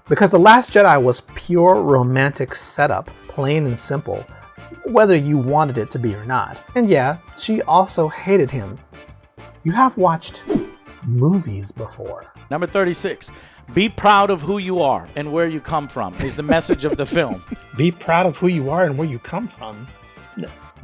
Because The Last Jedi was pure romantic setup, plain and simple, whether you wanted it to be or not. And yeah, she also hated him. You have watched movies before. Number 36. Be proud of who you are and where you come from is the message of the film. Be proud of who you are and where you come from?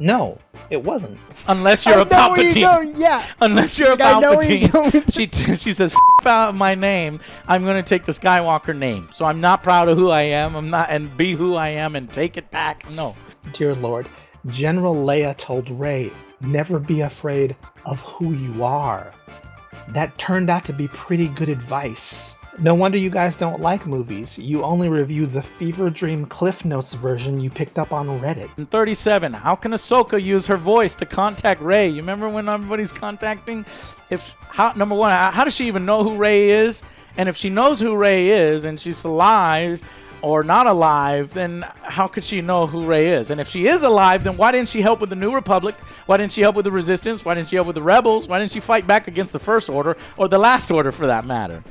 No, it wasn't. Unless you're a Palpatine. Yeah. Unless you're a Palpatine. She says, F out my name. I'm going to take the Skywalker name. So I'm not proud of who I am. I'm not, and be who I am and take it back. No. Dear Lord, General Leia told Rey, never be afraid of who you are. That turned out to be pretty good advice. No wonder you guys don't like movies. You only review the Fever Dream Cliff Notes version you picked up on Reddit. And 37. How can Ahsoka use her voice to contact Rey? You remember when everybody's contacting? Number one, how does she even know who Rey is? And if she knows who Rey is and she's alive or not alive, then how could she know who Rey is? And if she is alive, then why didn't she help with the New Republic? Why didn't she help with the Resistance? Why didn't she help with the Rebels? Why didn't she fight back against the First Order or the Last Order for that matter?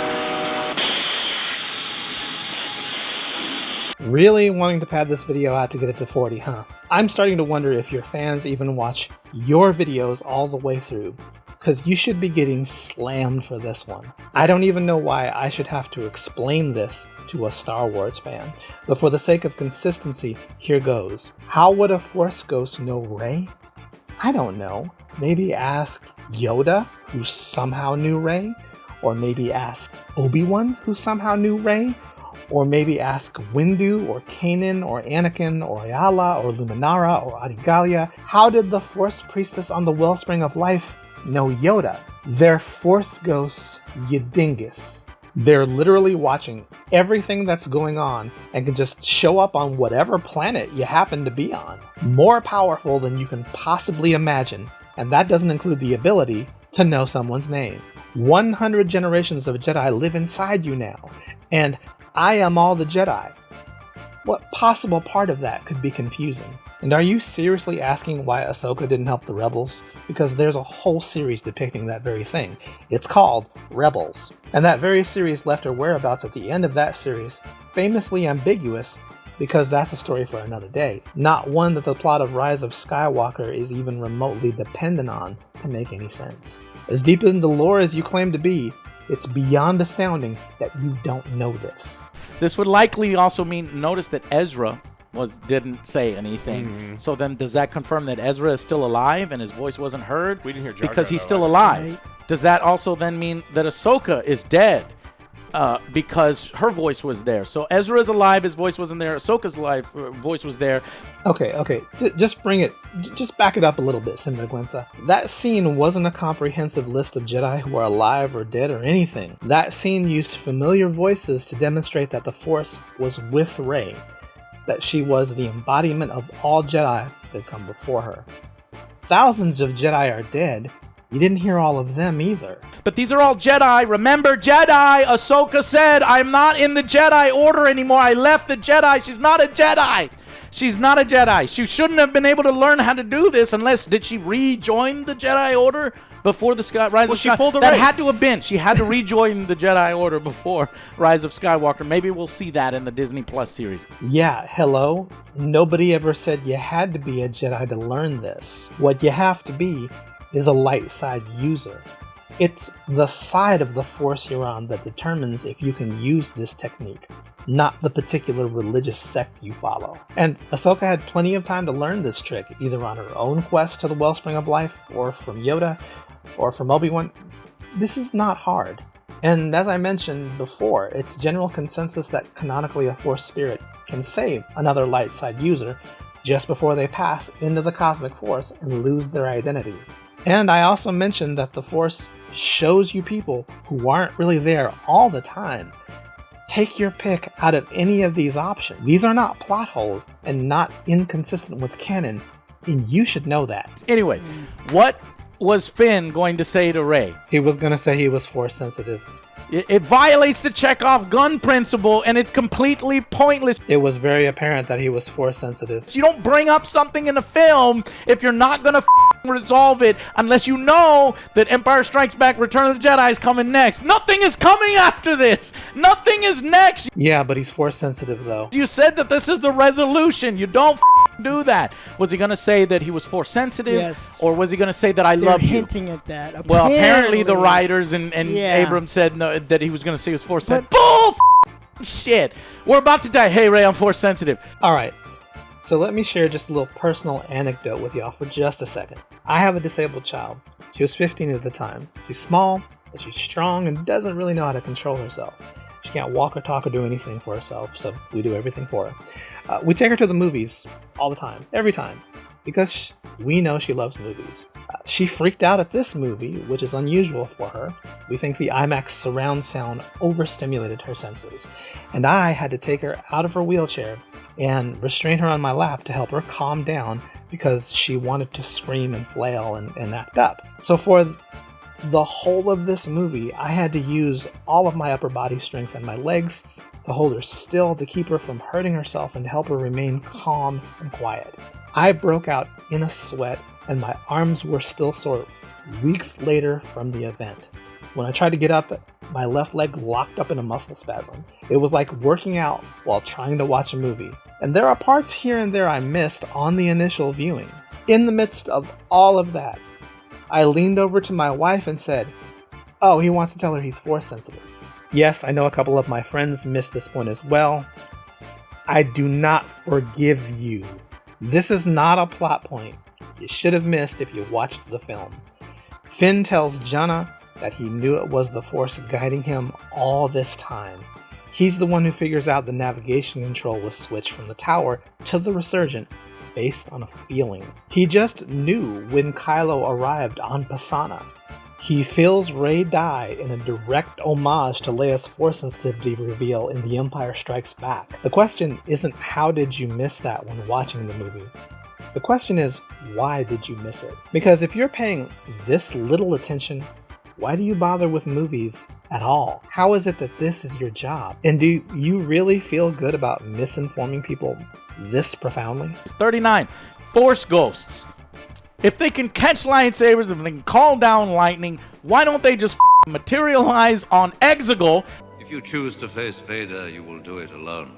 Really wanting to pad this video out to get it to 40, huh? I'm starting to wonder if your fans even watch your videos all the way through, because you should be getting slammed for this one. I don't even know why I should have to explain this to a Star Wars fan, but for the sake of consistency, here goes. How would a Force Ghost know Rey? I don't know. Maybe ask Yoda, who somehow knew Rey? Or maybe ask Obi-Wan, who somehow knew Rey? Or maybe ask Windu, or Kanan, or Anakin, or Ayala, or Luminara, or Adigalia. How did the Force Priestess on the Wellspring of Life know Yoda? They're Force Ghost Yadingus. They're literally watching everything that's going on and can just show up on whatever planet you happen to be on. More powerful than you can possibly imagine, and that doesn't include the ability to know someone's name. 100 generations of Jedi live inside you now, and I am all the Jedi. What possible part of that could be confusing? And are you seriously asking why Ahsoka didn't help the Rebels? Because there's a whole series depicting that very thing. It's called Rebels. And that very series left her whereabouts at the end of that series famously ambiguous, because that's a story for another day. Not one that the plot of Rise of Skywalker is even remotely dependent on to make any sense. As deep in the lore as you claim to be, it's beyond astounding that you don't know this. This would likely also mean, notice that Ezra didn't say anything. Mm-hmm. So then does that confirm that Ezra is still alive and his voice wasn't heard? We didn't hear Jar Jar, because he's still alive. Right. Does that also then mean that Ahsoka is dead? Because her voice was there. So Ezra is alive, his voice wasn't there. Ahsoka's voice was there. Okay. Just back it up a little bit, Sinvergüenza. That scene wasn't a comprehensive list of Jedi who are alive or dead or anything. That scene used familiar voices to demonstrate that the Force was with Rey, that she was the embodiment of all Jedi that had come before her. Thousands of Jedi are dead. You didn't hear all of them either. But these are all Jedi. Remember, Jedi. Ahsoka said, I'm not in the Jedi Order anymore. I left the Jedi. She's not a Jedi. She's not a Jedi. She shouldn't have been able to learn how to do this unless, did she rejoin the Jedi Order before the Rise of Skywalker? She pulled a that Rey. had to have been. She had to rejoin the Jedi Order before Rise of Skywalker. Maybe we'll see that in the Disney Plus series. Yeah, hello? Nobody ever said you had to be a Jedi to learn this. What you have to be is a light side user. It's the side of the Force you're on that determines if you can use this technique, not the particular religious sect you follow. And Ahsoka had plenty of time to learn this trick, either on her own quest to the Wellspring of Life, or from Yoda, or from Obi-Wan. This is not hard. And as I mentioned before, it's general consensus that canonically a Force spirit can save another light side user just before they pass into the cosmic Force and lose their identity. And I also mentioned that the Force shows you people who aren't really there all the time. Take your pick out of any of these options. These are not plot holes and not inconsistent with canon, and you should know that. Anyway, what was Finn going to say to Rey? He was going to say he was Force sensitive. It violates the Chekhov gun principle, and it's completely pointless. It was very apparent that he was Force sensitive. You don't bring up something in a film if you're not going to resolve it unless you know that Empire Strikes Back, Return of the Jedi is coming next. Nothing is coming after this. Nothing is next. Yeah, but he's Force sensitive, though. You said that this is the resolution. You don't do that. Was he going to say that he was Force sensitive? Yes. Or was he going to say that I They're love you? hinting at that. Well, apparently the writers and Yeah. Abrams said no, that he was going to say he was Force sensitive. Bull shit. We're about to die. Hey, Ray, I'm Force sensitive. All right. So let me share just a little personal anecdote with y'all for just a second. I have a disabled child. She was 15 at the time. She's small, but she's strong and doesn't really know how to control herself. She can't walk or talk or do anything for herself, so we do everything for her. We take her to the movies all the time, every time, because we know she loves movies. She freaked out at this movie, which is unusual for her. We think the IMAX surround sound overstimulated her senses, and I had to take her out of her wheelchair and restrain her on my lap to help her calm down because she wanted to scream and flail and act up. So for the whole of this movie, I had to use all of my upper body strength and my legs to hold her still, to keep her from hurting herself and to help her remain calm and quiet. I broke out in a sweat and my arms were still sore weeks later from the event. When I tried to get up, my left leg locked up in a muscle spasm. It was like working out while trying to watch a movie. And there are parts here and there I missed on the initial viewing. In the midst of all of that, I leaned over to my wife and said, "Oh, he wants to tell her he's Force sensitive." Yes, I know a couple of my friends missed this point as well. I do not forgive you. This is not a plot point you should have missed if you watched the film. Finn tells Janna that he knew it was the Force guiding him all this time. He's the one who figures out the navigation control was switched from the tower to the Resurgent based on a feeling. He just knew when Kylo arrived on Pasaana. He feels Rey die in a direct homage to Leia's Force sensitivity reveal in The Empire Strikes Back. The question isn't how did you miss that when watching the movie? The question is, why did you miss it? Because if you're paying this little attention, why do you bother with movies at all? How is it that this is your job? And do you really feel good about misinforming people this profoundly? 39. Force ghosts. If they can catch lightsabers, if they can call down lightning, why don't they just materialize on Exegol? If you choose to face Vader, you will do it alone.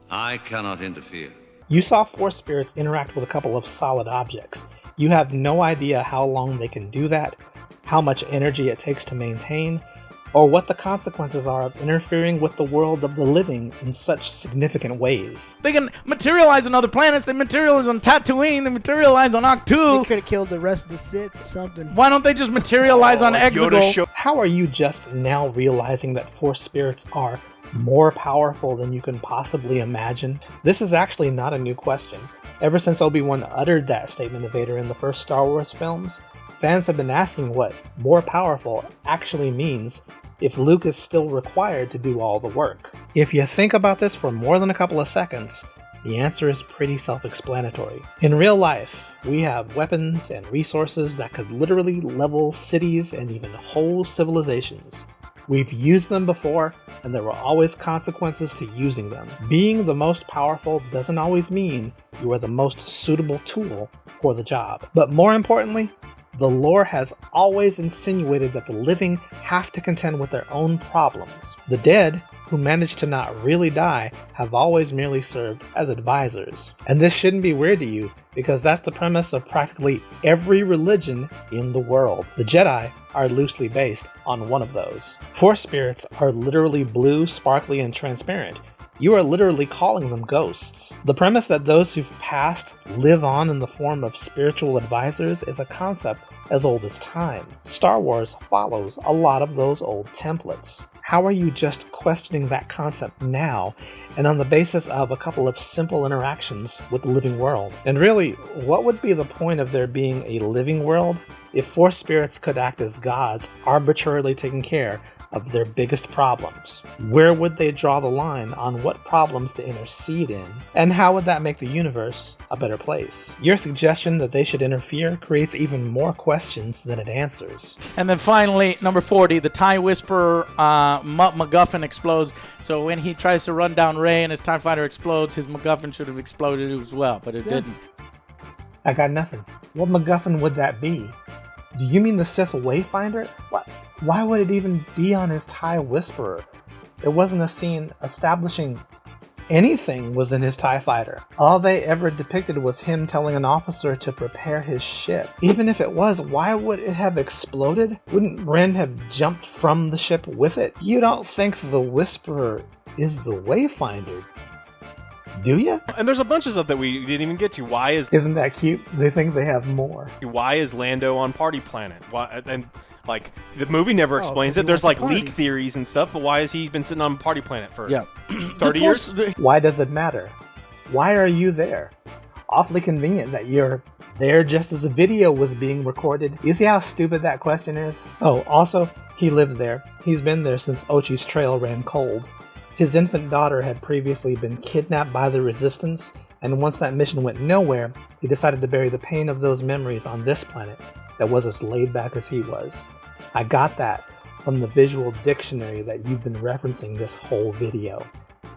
I cannot interfere. You saw Force spirits interact with a couple of solid objects. You have no idea how long they can do that, how much energy it takes to maintain, or what the consequences are of interfering with the world of the living in such significant ways. They can materialize on other planets, they materialize on Tatooine, they materialize on They Ahch-To. could have killed the rest of the Sith or something. Why don't they just materialize on Exegol? How are you just now realizing that Force spirits are more powerful than you can possibly imagine? This is actually not a new question. Ever since Obi-Wan uttered that statement to Vader in the first Star Wars films, fans have been asking what more powerful actually means if Luke is still required to do all the work. If you think about this for more than a couple of seconds, the answer is pretty self-explanatory. In real life, we have weapons and resources that could literally level cities and even whole civilizations. We've used them before, and there were always consequences to using them. Being the most powerful doesn't always mean you are the most suitable tool for the job. But more importantly, the lore has always insinuated that the living have to contend with their own problems. The dead, who manage to not really die, have always merely served as advisors. And this shouldn't be weird to you, because that's the premise of practically every religion in the world. The Jedi are loosely based on one of those. Force spirits are literally blue, sparkly, and transparent. You are literally calling them ghosts. The premise that those who've passed live on in the form of spiritual advisors is a concept as old as time. Star Wars follows a lot of those old templates. How are you just questioning that concept now, and on the basis of a couple of simple interactions with the living world? And really, what would be the point of there being a living world if Force spirits could act as gods, arbitrarily taking care of their biggest problems? Where would they draw the line on what problems to intercede in? And how would that make the universe a better place? Your suggestion that they should interfere creates even more questions than it answers. And then finally, number 40, the TIE Whisperer MacGuffin explodes. So when he tries to run down Rey and his TIE Fighter explodes, his MacGuffin should have exploded as well, but it didn't. I got nothing. What MacGuffin would that be? Do you mean the Sith Wayfinder? What? Why would it even be on his TIE Whisperer? It wasn't a scene establishing anything was in his TIE Fighter. All they ever depicted was him telling an officer to prepare his ship. Even if it was, why would it have exploded? Wouldn't Ren have jumped from the ship with it? You don't think the Whisperer is the Wayfinder, do you? And there's a bunch of stuff that we didn't even get to. Isn't that cute? They think they have more. Why is Lando on Party Planet? Why? And like the movie never explains it. There's like leak theories and stuff, but why has he been sitting on Party Planet for 30 years? Why does it matter? Why are you there? Awfully convenient that you're there just as a video was being recorded. You see how stupid that question is? Oh, also, he lived there. He's been there since Ochi's trail ran cold. His infant daughter had previously been kidnapped by the Resistance, and once that mission went nowhere, he decided to bury the pain of those memories on this planet that was as laid back as he was. I got that from the visual dictionary that you've been referencing this whole video.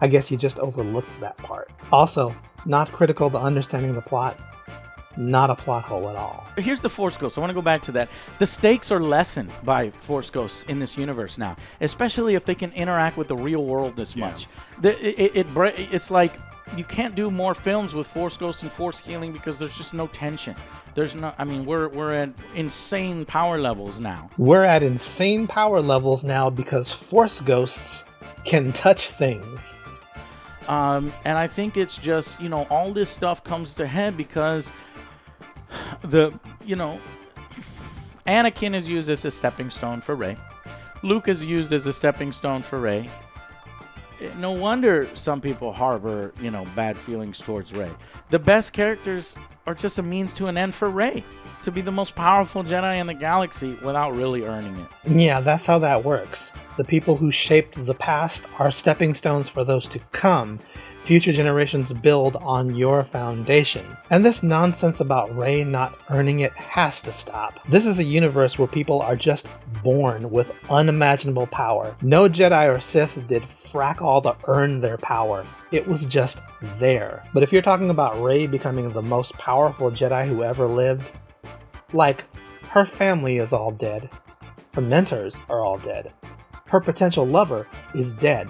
I guess you just overlooked that part. Also, not critical to understanding the plot. Not a plot hole at all. Here's the Force Ghosts. I want to go back to that. The stakes are lessened by Force Ghosts in this universe now, especially if they can interact with the real world this much. It's like you can't do more films with Force Ghosts and Force healing because there's just no tension. There's no. I mean, we're at insane power levels now. We're at insane power levels now because Force Ghosts can touch things. And I think it's just, all this stuff comes to head because Anakin is used as a stepping stone for Rey. Luke is used as a stepping stone for Rey. No wonder some people harbor, bad feelings towards Rey. The best characters are just a means to an end for Rey to be the most powerful Jedi in the galaxy without really earning it. Yeah, that's how that works. The people who shaped the past are stepping stones for those to come. Future generations build on your foundation. And this nonsense about Rey not earning it has to stop. This is a universe where people are just born with unimaginable power. No Jedi or Sith did frack all to earn their power. It was just there. But if you're talking about Rey becoming the most powerful Jedi who ever lived, like, her family is all dead. Her mentors are all dead. Her potential lover is dead.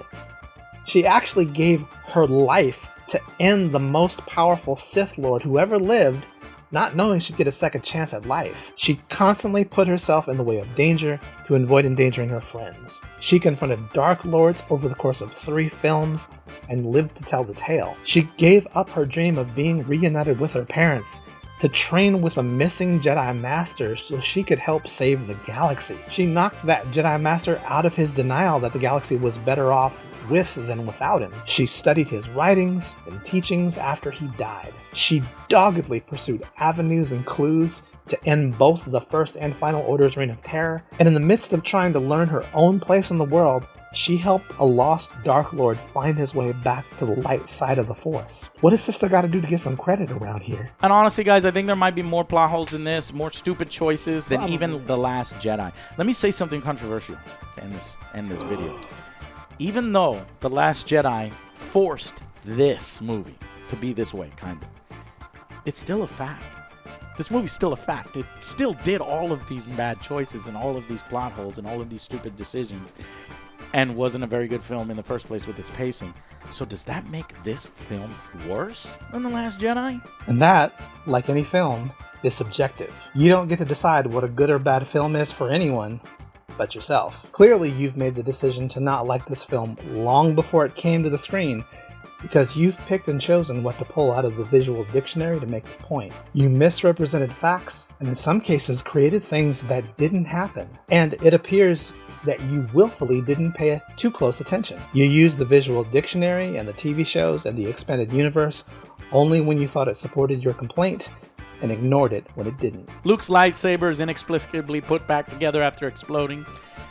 She actually gave her life to end the most powerful Sith Lord who ever lived, not knowing she'd get a second chance at life. She constantly put herself in the way of danger to avoid endangering her friends. She confronted Dark Lords over the course of 3 films and lived to tell the tale. She gave up her dream of being reunited with her parents to train with a missing Jedi Master so she could help save the galaxy. She knocked that Jedi Master out of his denial that the galaxy was better off with than without him. She studied his writings and teachings after he died. She doggedly pursued avenues and clues to end both the First and Final Order's reign of terror, and in the midst of trying to learn her own place in the world, She helped a lost Dark Lord find his way back to the light side of the Force. What has sister got to do to get some credit around here? And honestly, guys, I think there might be more plot holes in this, more stupid choices than even The Last Jedi. Let me say something controversial to end this video. Even though The Last Jedi forced this movie to be this way, kind of, it's still a fact. This movie's still a fact. It still did all of these bad choices and all of these plot holes and all of these stupid decisions and wasn't a very good film in the first place with its pacing. So does that make this film worse than The Last Jedi? And that, like any film, is subjective. You don't get to decide what a good or bad film is for anyone but yourself. Clearly, you've made the decision to not like this film long before it came to the screen, because you've picked and chosen what to pull out of the visual dictionary to make your point. You misrepresented facts, and in some cases created things that didn't happen. And it appears that you willfully didn't pay too close attention. You used the visual dictionary and the TV shows and the expanded universe only when you thought it supported your complaint, and ignored it when it didn't. Luke's lightsaber is inexplicably put back together after exploding.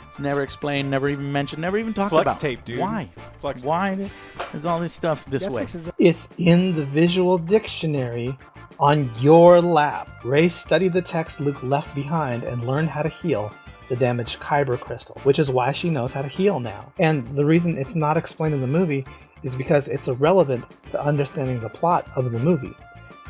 It's never explained, never even mentioned, never even talked about. Flex tape, dude. Why? Flex Why is all this stuff this way? It's in the visual dictionary on your lap. Rey studied the text Luke left behind and learned how to heal the damaged kyber crystal, which is why she knows how to heal now. And the reason it's not explained in the movie is because it's irrelevant to understanding the plot of the movie.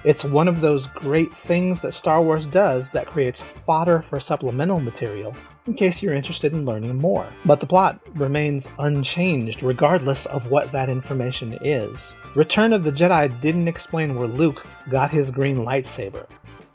It's one of those great things that Star Wars does that creates fodder for supplemental material in case you're interested in learning more. But the plot remains unchanged regardless of what that information is. Return of the Jedi didn't explain where Luke got his green lightsaber.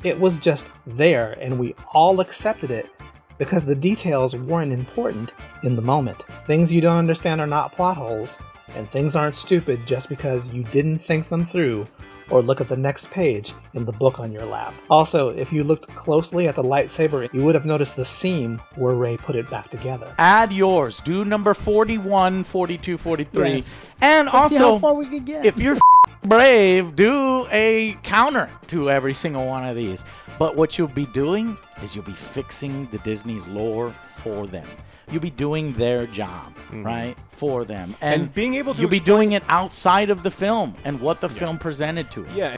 It was just there, and we all accepted it because the details weren't important in the moment. Things you don't understand are not plot holes, and things aren't stupid just because you didn't think them through or look at the next page in the book on your lap. Also, if you looked closely at the lightsaber, you would have noticed the seam where Rey put it back together. Add yours. Do number 41, 42, 43. Yes. And Let's also, see how far we can get. if you're brave, do a counter to every single one of these. But what you'll be doing is you'll be fixing the Disney's lore for them. You'll be doing their job, right, for them. And being able to you'll be doing it outside of the film and what the film presented to us. Yeah.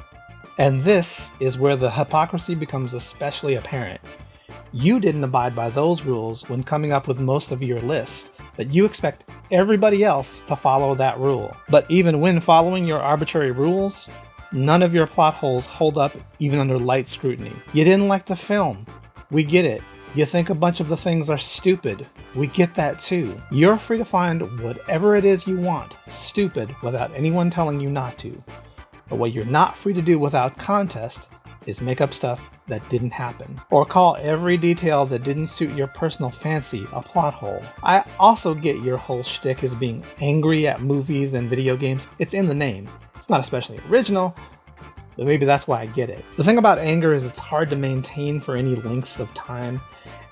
And this is where the hypocrisy becomes especially apparent. You didn't abide by those rules when coming up with most of your list, but you expect everybody else to follow that rule. But even when following your arbitrary rules, none of your plot holes hold up even under light scrutiny. You didn't like the film. We get it. You think a bunch of the things are stupid. We get that too. You're free to find whatever it is you want stupid without anyone telling you not to. But what you're not free to do without contest is make up stuff that didn't happen, or call every detail that didn't suit your personal fancy a plot hole. I also get your whole shtick as being angry at movies and video games. It's in the name. It's not especially original, but maybe that's why I get it. The thing about anger is it's hard to maintain for any length of time.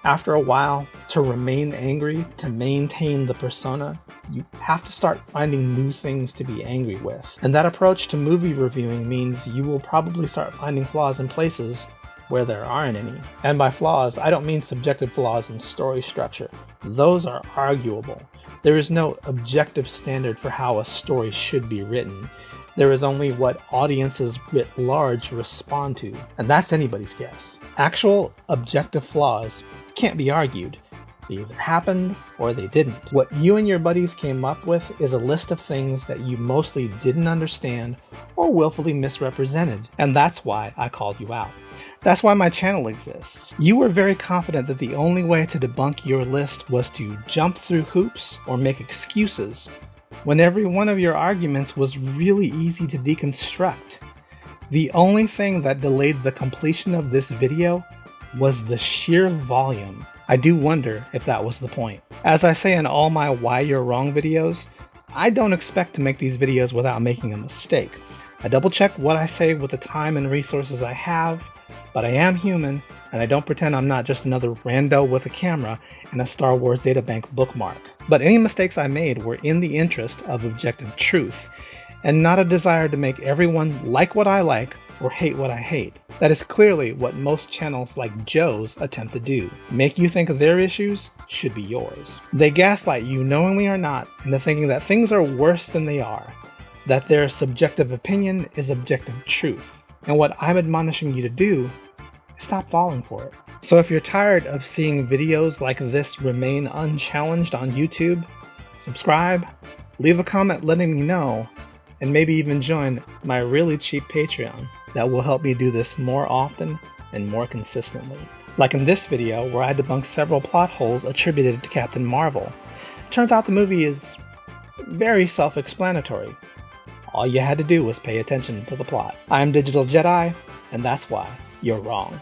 After a while, to remain angry, to maintain the persona, you have to start finding new things to be angry with. And that approach to movie reviewing means you will probably start finding flaws in places where there aren't any. And by flaws, I don't mean subjective flaws in story structure. Those are arguable. There is no objective standard for how a story should be written. There is only what audiences writ large respond to, and that's anybody's guess. Actual objective flaws can't be argued. They either happened or they didn't. What you and your buddies came up with is a list of things that you mostly didn't understand or willfully misrepresented, and that's why I called you out. That's why my channel exists. You were very confident that the only way to debunk your list was to jump through hoops or make excuses, when every one of your arguments was really easy to deconstruct. The only thing that delayed the completion of this video was the sheer volume. I do wonder if that was the point. As I say in all my Why You're Wrong videos, I don't expect to make these videos without making a mistake. I double check what I say with the time and resources I have, but I am human, and I don't pretend I'm not just another rando with a camera and a Star Wars databank bookmark. But any mistakes I made were in the interest of objective truth, and not a desire to make everyone like what I like or hate what I hate. That is clearly what most channels like Joe's attempt to do. Make you think their issues should be yours. They gaslight you knowingly or not into thinking that things are worse than they are, that their subjective opinion is objective truth. And what I'm admonishing you to do is stop falling for it. So if you're tired of seeing videos like this remain unchallenged on YouTube, subscribe, leave a comment letting me know, and maybe even join my really cheap Patreon that will help me do this more often and more consistently. Like in this video where I debunked several plot holes attributed to Captain Marvel. Turns out the movie is very self-explanatory. All you had to do was pay attention to the plot. I'm Digital Jedi, and that's why you're wrong.